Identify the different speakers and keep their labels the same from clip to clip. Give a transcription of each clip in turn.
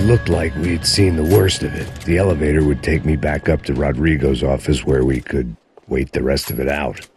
Speaker 1: looked like we'd seen the worst of it. The elevator would take me back up to Rodrigo's office where we could wait the rest of it out.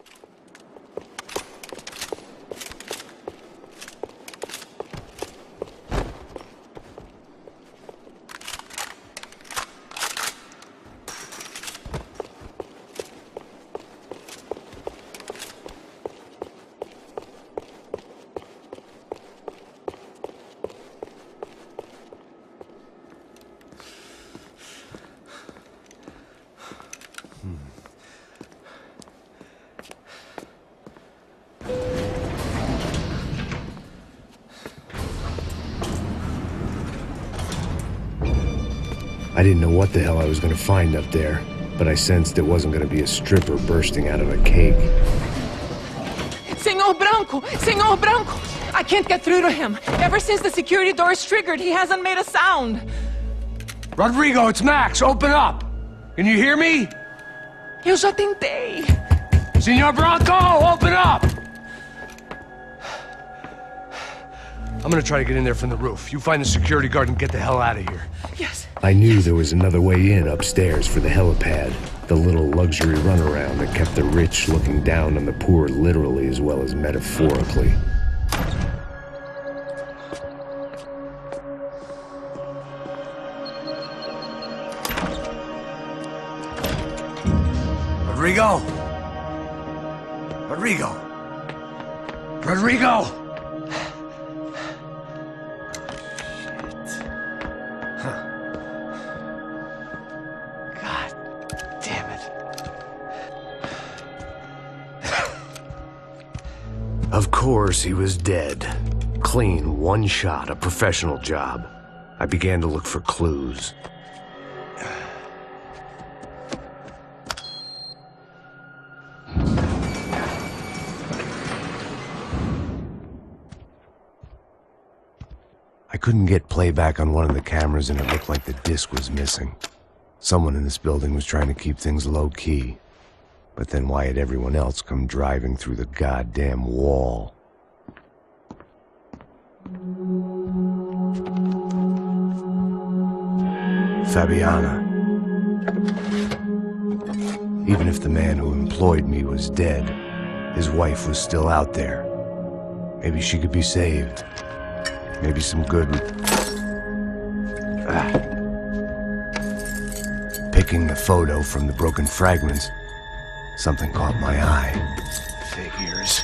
Speaker 1: I didn't know what the hell I was going to find up there, but I sensed it wasn't going to be a stripper bursting out of a cake.
Speaker 2: Senor Branco! Senor Branco! I can't get through to him. Ever since the security door is triggered, he hasn't made a sound.
Speaker 3: Rodrigo, it's Max. Open up. Can you hear me?
Speaker 2: Eu já tentei.
Speaker 3: Senor Branco, open up! I'm gonna try to get in there from the roof. You find the security guard and get the hell out of here.
Speaker 2: Yes.
Speaker 1: I knew there was another way in upstairs for the helipad, the little luxury runaround that kept the rich looking down on the poor literally as well as metaphorically.
Speaker 3: Rodrigo! Rodrigo! Rodrigo!
Speaker 1: Of course, he was dead. Clean, one shot, a professional job. I began to look for clues. I couldn't get playback on one of the cameras and it looked like the disc was missing. Someone in this building was trying to keep things low-key. But then why had everyone else come driving through the goddamn wall? Fabiana. Even if the man who employed me was dead, his wife was still out there. Maybe she could be saved. Maybe some good would... Picking the photo from the broken fragments, something caught my eye. Figures.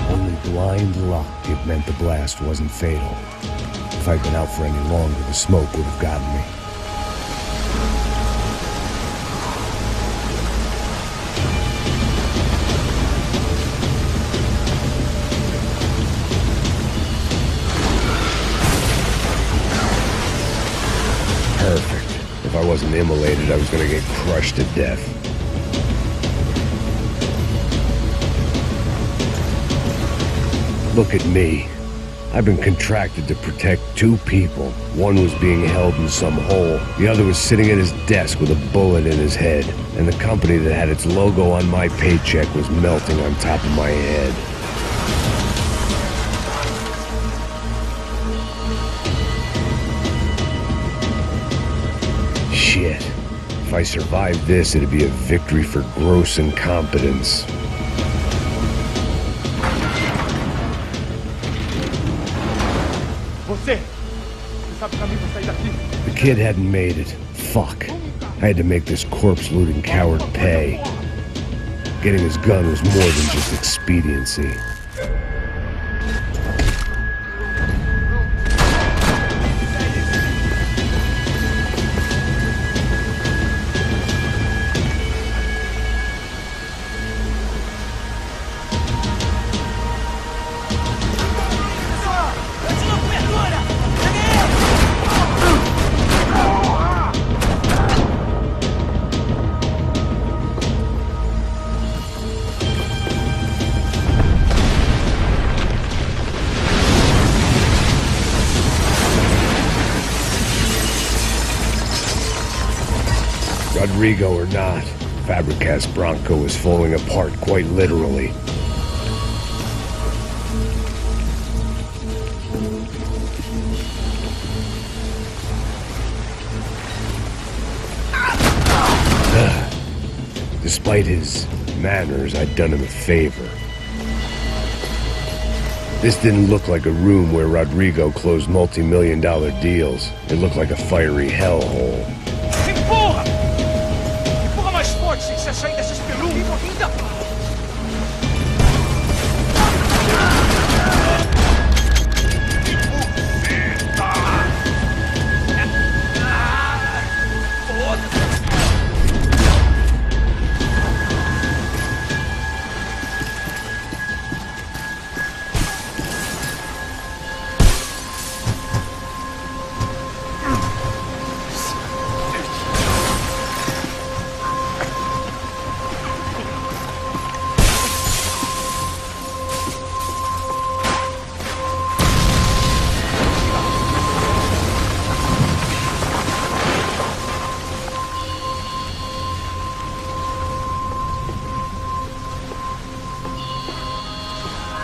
Speaker 1: Only blind luck it meant the blast wasn't fatal. If I'd been out for any longer, the smoke would have gotten me. Perfect. If I wasn't immolated, I was gonna get crushed to death. Look at me. I've been contracted to protect two people. One was being held in some hole. The other was sitting at his desk with a bullet in his head. And the company that had its logo on my paycheck was melting on top of my head. Shit. If I survived this, it'd be a victory for gross incompetence. The kid hadn't made it. Fuck. I had to make this corpse-looting coward pay. Getting his gun was more than just expediency. Rodrigo or not, Fabregas Bronco is falling apart quite literally. Despite his manners, I'd done him a favor. This didn't look like a room where Rodrigo closed multi-million-dollar deals. It looked like a fiery hellhole.
Speaker 4: Empurra! Empurra mais forte sem você sair dessa espelunca!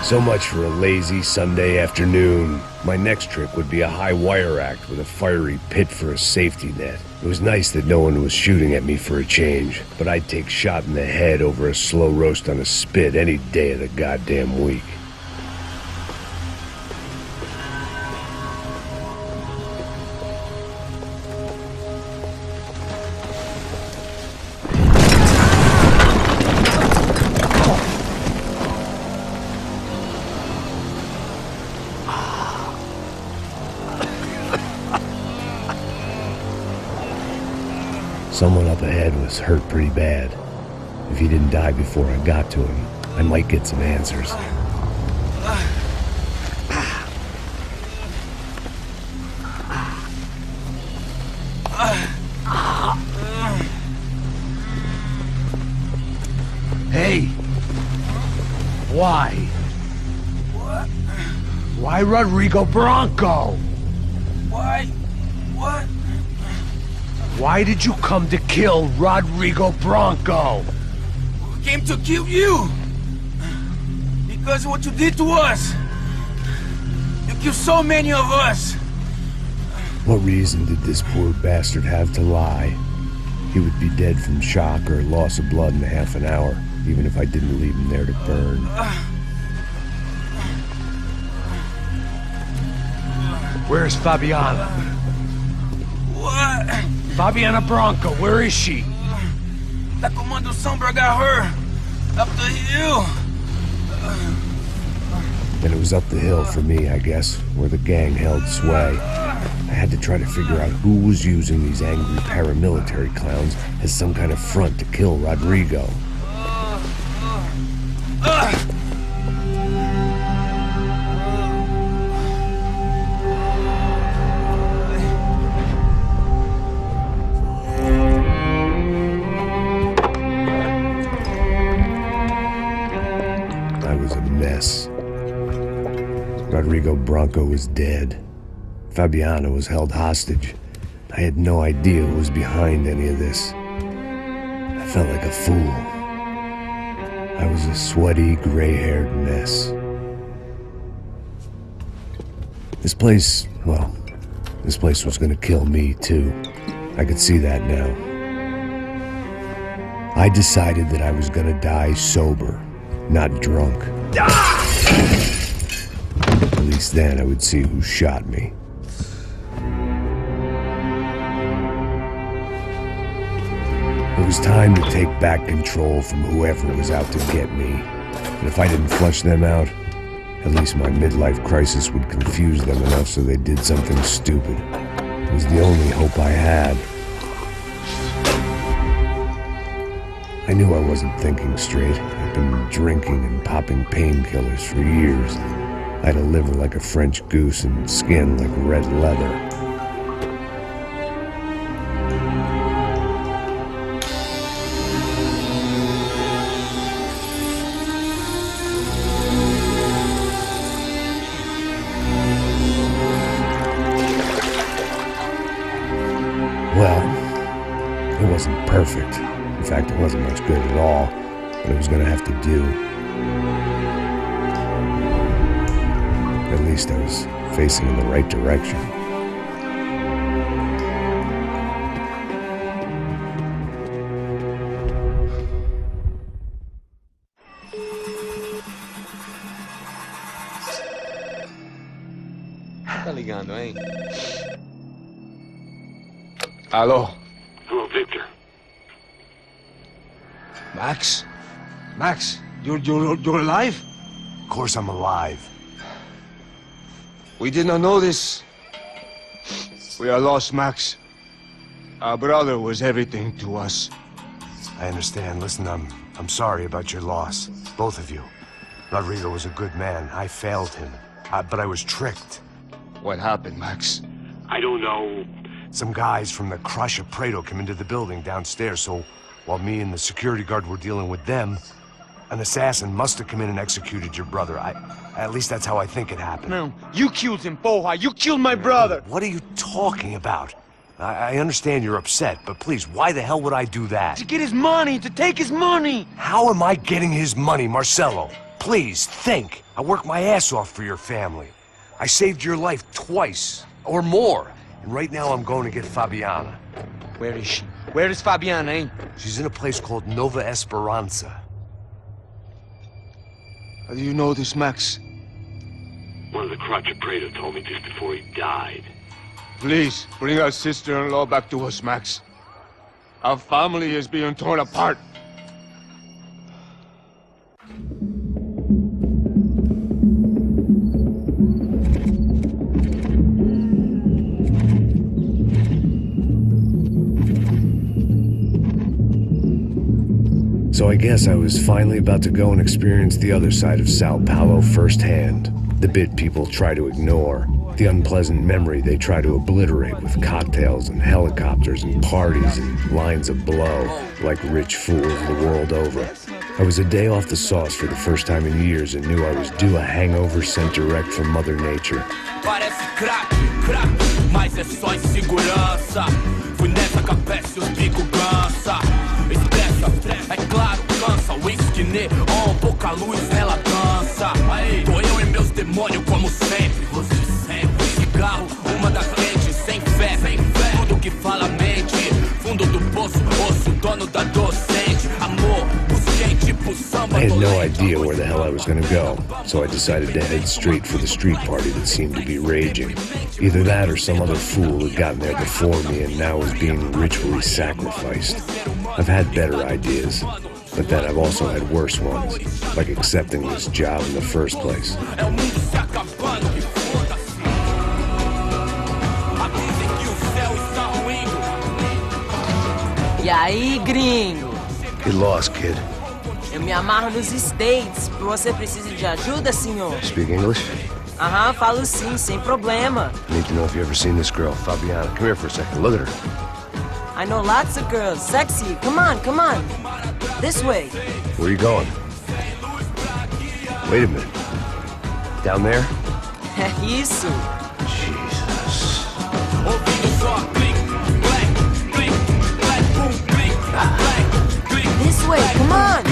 Speaker 1: So much for a lazy Sunday afternoon. My next trick would be a high wire act with a fiery pit for a safety net. It was nice that no one was shooting at me for a change, but I'd take shot in the head over a slow roast on a spit any day of the goddamn week. Someone up ahead was hurt pretty bad. If he didn't die before I got to him, I might get some answers.
Speaker 3: Hey! Why?
Speaker 4: What?
Speaker 3: Why Rodrigo Bronco?
Speaker 4: Why? What?
Speaker 3: Why did you come to kill Rodrigo Bronco?
Speaker 4: We came to kill you! Because of what you did to us! You killed so many of us!
Speaker 1: What reason did this poor bastard have to lie? He would be dead from shock or loss of blood in a half an hour, even if I didn't leave him there to burn.
Speaker 3: Where's Fabiana?
Speaker 4: What?
Speaker 3: Fabiana Bronco, where is she?
Speaker 4: That Comando Sombra got her! Up the hill!
Speaker 1: And it was up the hill for me, I guess, where the gang held sway. I had to try to figure out who was using these angry paramilitary clowns as some kind of front to kill Rodrigo. I was a mess. Rodrigo Bronco was dead. Fabiana was held hostage. I had no idea who was behind any of this. I felt like a fool. I was a sweaty, gray-haired mess. This place was gonna kill me, too. I could see that now. I decided that I was gonna die sober, not drunk. At least then I would see who shot me. It was time to take back control from whoever was out to get me. And if I didn't flush them out, at least my midlife crisis would confuse them enough so they did something stupid. It was the only hope I had. I knew I wasn't thinking straight. I'd been drinking and popping painkillers for years. I had a liver like a French goose and skin like red leather. Well, It wasn't perfect. In fact, it wasn't much good at all, but it was gonna have to do. At least I was facing in the right direction.
Speaker 5: Tá ligando, hein?
Speaker 3: Hello.
Speaker 1: Hello, Victor.
Speaker 3: Max? Max, you're alive?
Speaker 1: Of course I'm alive.
Speaker 3: We did not know this. We are lost, Max. Our brother was everything to us.
Speaker 1: I understand. Listen, I'm sorry about your loss. Both of you. Rodrigo was a good man. I failed him. But I was tricked.
Speaker 3: What happened, Max?
Speaker 1: I don't know. Some guys from the Crush of Prado came into the building downstairs, so while me and the security guard were dealing with them, an assassin must have come in and executed your brother. At least that's how I think it happened.
Speaker 5: No, you killed him, porra! You killed my brother!
Speaker 1: What are you talking about? I understand you're upset, but please, why the hell would I do that?
Speaker 5: To get his money, to take his money!
Speaker 1: How am I getting his money, Marcelo? Please, think. I worked my ass off for your family. I saved your life twice, or more. And right now I'm going to get Fabiana.
Speaker 5: Where is she? Where is Fabiana, eh?
Speaker 1: She's in a place called Nova Esperanza.
Speaker 3: How do you know this, Max?
Speaker 1: One of the Crotch of Prado told me just before he died.
Speaker 3: Please, bring our sister-in-law back to us, Max. Our family is being torn apart.
Speaker 1: So I guess I was finally about to go and experience the other side of Sao Paulo firsthand. The bit people try to ignore. The unpleasant memory they try to obliterate with cocktails and helicopters and parties and lines of blow, like rich fools the world over. I was a day off the sauce for the first time in years and knew I was due a hangover sent direct from Mother Nature.
Speaker 6: Parece crack, mas é só insegurança. Fui nessa capeste, os bico cansa. Estressa, é claro, cansa. Whisky neon, pouca luz, ela dança. Aí, tô eu e meus demônios como sempre. Você sempre. Cigarro, uma das lentes, sem fé. Tudo que fala mente. Fundo do poço, osso, dono da docente. Amor, busquei tipo samba.
Speaker 1: I had no idea where the hell I was gonna go, so I decided to head straight for the street party that seemed to be raging. Either that or some other fool had gotten there before me and now was being ritually sacrificed. I've had better ideas, but then I've also had worse ones, like accepting this job in the first place.
Speaker 7: E aí, gringo?
Speaker 1: Get lost, kid.
Speaker 7: Eu me amarro nos States. Você precisa de ajuda, senhor?
Speaker 1: Speak English?
Speaker 7: Aham, falo sim, sem problema.
Speaker 1: I need to know if you've ever seen this girl, Fabiana. Come here for a second. Look at her.
Speaker 7: I know lots of girls. Sexy. Come on, come on. This way.
Speaker 1: Where are you going? Wait a minute. Down there?
Speaker 7: É isso.
Speaker 1: Jesus.
Speaker 7: This way, come on.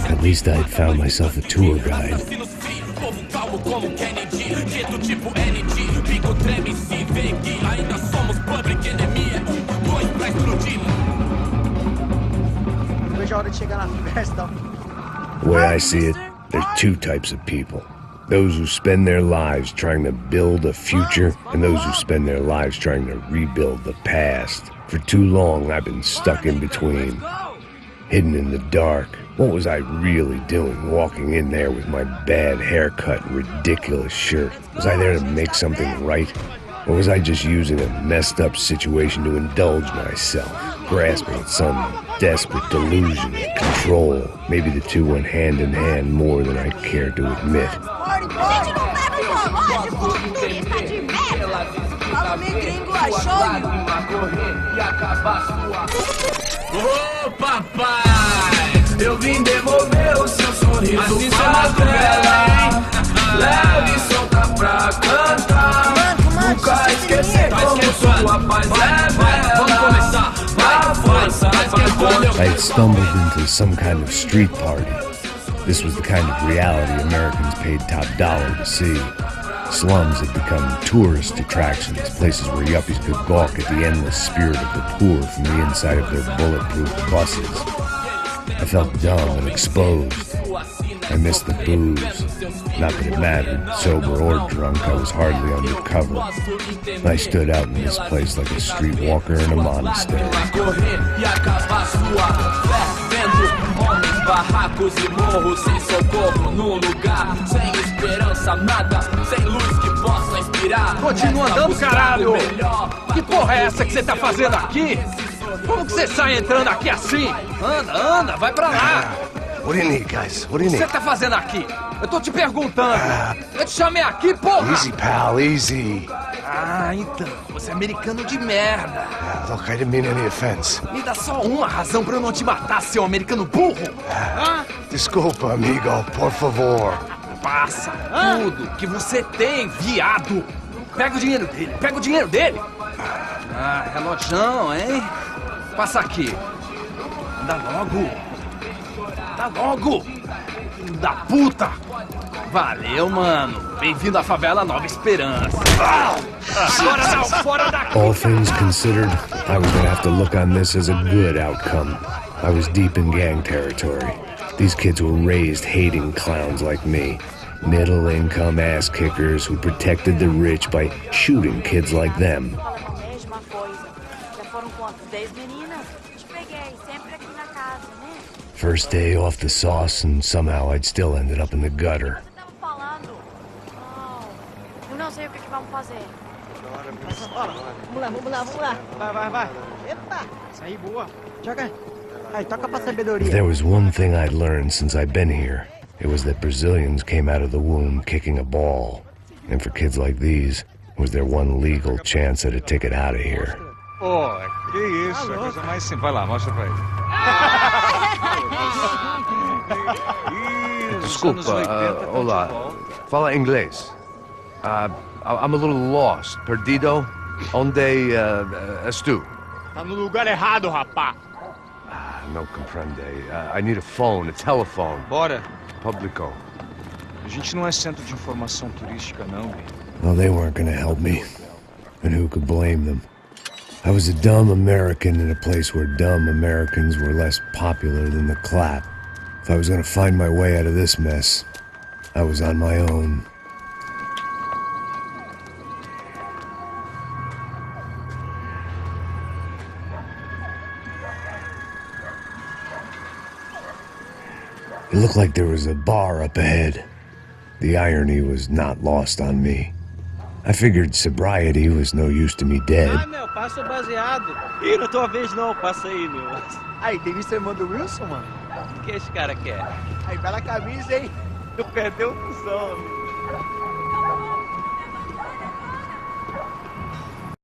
Speaker 1: At least I had found myself a tour guide. The way I see it, there's two types of people. Those who spend their lives trying to build a future, and those who spend their lives trying to rebuild the past. For too long, I've been stuck in between, hidden in the dark. What was I really doing, walking in there with my bad haircut and ridiculous shirt? Was I there to make something right? Or was I just using a messed up situation to indulge myself, grasping at some desperate delusion of control? Maybe the two went hand in hand more than I care to admit.
Speaker 8: A gente não tá no zoológico, turista de merda! Fala me gringo, achou?
Speaker 6: Ô papai, eu vim devolver o seu sorriso pra tela. Leve e solta pra cantar.
Speaker 1: I had stumbled into some kind of street party. This was the kind of reality Americans paid top dollar to see. Slums had become tourist attractions, places where yuppies could gawk at the endless spirit of the poor from the inside of their bulletproof buses. I felt dumb and exposed. I missed the booze. Not that it mattered, sober or drunk, I was hardly undercover. I stood out in this place like a streetwalker in a monastery.
Speaker 6: Barracos e morros sem socorro num lugar sem esperança, nada, sem luz que possa inspirar.
Speaker 4: Continua andando, caralho! Que porra é essa que você tá fazendo aqui? Como que você sai entrando aqui assim? Anda, vai pra lá!
Speaker 1: What do you need, guys? What do you
Speaker 4: O que
Speaker 1: need?
Speaker 4: você tá fazendo aqui? Eu tô te perguntando. Eu te chamei aqui, porra!
Speaker 1: Easy, pal, easy.
Speaker 4: Ah, então, você é americano de merda.
Speaker 1: Look, I didn't mean any offense.
Speaker 4: Me dá só uma razão pra eu não te matar, seu americano burro.
Speaker 1: Desculpa, amigo, por favor.
Speaker 4: Passa tudo que você tem, viado. Pega o dinheiro dele, Ah, relojão, hein? Passa aqui. Anda logo. Filho da puta. Valeu, mano. Bem-vindo à favela Nova Esperança. Agora não, fora daqui.
Speaker 1: All things considered, I was gonna have to look on this as a good outcome. I was deep in gang territory. These kids were raised hating clowns like me. Middle-income ass-kickers who protected the rich by shooting kids like them.
Speaker 8: Mesma coisa. Já foram quantas? 10 meninas? Te peguei, sempre aqui na casa, né?
Speaker 1: First day off the sauce, and somehow I'd still ended up in the gutter.
Speaker 8: Estamos falando. Eu não sei o que vamos fazer.
Speaker 9: Vamos lá. Vai. Epa, isso aí, boa. Joga. Aí, toca pra sabedoria.
Speaker 1: If there was one thing I'd learned since I'd been here, it was that Brazilians came out of the womb kicking a ball. And for kids like these, it was their one legal chance at a ticket out of here.
Speaker 10: Pô, que isso, é a coisa mais simples. Vai lá, mostra pra ele.
Speaker 3: Desculpa, olá. Fala inglês. I'm a little lost. Perdido? Onde és tu?
Speaker 5: Tá no lugar errado, rapá.
Speaker 3: Não compreende. I need a phone, a telephone.
Speaker 10: Bora.
Speaker 3: Publico.
Speaker 10: A gente não é centro de informação turística, não.
Speaker 1: Well, they weren't gonna help me. And who could blame them? I was a dumb American in a place where dumb Americans were less popular than the clap. If I was gonna find my way out of this mess, I was on my own. It looked like there was a bar up ahead. The irony was not lost on me. I figured sobriety was no use to me dead.
Speaker 9: Meu, passa o baseado. Ih, não é tua vez não, passa aí, meu. Aí, tem visto a irmã do Wilson, mano? O que esse cara quer? Aí, bela camisa, hein? Tu perdeu o som, meu.